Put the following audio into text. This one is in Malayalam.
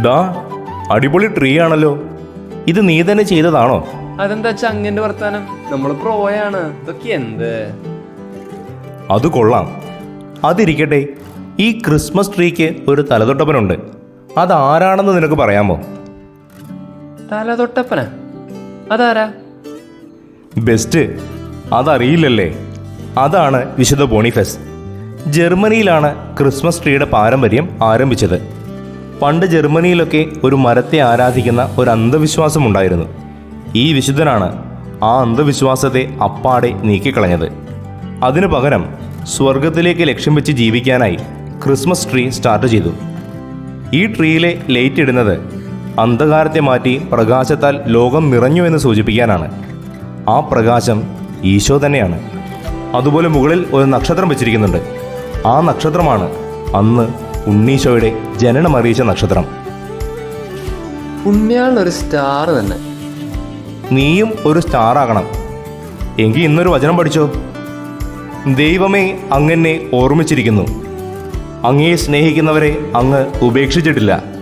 ഡാ, അടിപൊളി ട്രീ ആണല്ലോ. ഇത് നീ തന്നെ ചെയ്തതാണോ? അതെന്താ ചങ്ങന്റെ വർത്താനം? നമ്മള് പ്രോയാണ്. ഇതൊക്കെ എന്ത്? അത് കൊള്ളാം. അതിരിക്കട്ടെ, ഈ ക്രിസ്മസ് ട്രീക്ക് ഒരു തലതൊട്ടപ്പനുണ്ട്. അതാരാണെന്ന് നിനക്ക് പറയാമോ? തലതൊട്ടപ്പന? അതാരാ? ബെസ്റ്റ്, അതറിയില്ലല്ലേ? അതാണ് വിശുദ്ധ ബോണിഫസ്. ജർമ്മനിയിലാണ് ക്രിസ്മസ് ട്രീയുടെ പാരമ്പര്യം ആരംഭിച്ചത്. പണ്ട് ജർമ്മനിയിലൊക്കെ ഒരു മരത്തെ ആരാധിക്കുന്ന ഒരു അന്ധവിശ്വാസമുണ്ടായിരുന്നു. ഈ വിശുദ്ധനാണ് ആ അന്ധവിശ്വാസത്തെ അപ്പാടെ നീക്കിക്കളഞ്ഞത്. അതിനു പകരം സ്വർഗത്തിലേക്ക് ലക്ഷ്യം വെച്ച് ജീവിക്കാനായി ക്രിസ്മസ് ട്രീ സ്റ്റാർട്ട് ചെയ്തു. ഈ ട്രീയിലെ ലൈറ്റ് ഇടുന്നത് അന്ധകാരത്തെ മാറ്റി പ്രകാശത്താൽ ലോകം നിറഞ്ഞു എന്ന് സൂചിപ്പിക്കാനാണ്. ആ പ്രകാശം ഈശോ തന്നെയാണ്. അതുപോലെ മുകളിൽ ഒരു നക്ഷത്രം വെച്ചിരിക്കുന്നുണ്ട്. ആ നക്ഷത്രമാണ് അന്ന് ഉണ്ണീശോയുടെ ജനനം അറിയിച്ച നക്ഷത്രം. പുണ്യാളൊരു സ്റ്റാർ തന്നെ. നീയും ഒരു സ്റ്റാർ ആകണം. എങ്കിൽ ഇന്നൊരു വചനം പഠിച്ചോ. ദൈവമേ, അങ്ങെന്നെ ഓർമ്മിച്ചിരിക്കുന്നു. അങ്ങയെ സ്നേഹിക്കുന്നവരെ അങ്ങ് ഉപേക്ഷിച്ചിട്ടില്ല.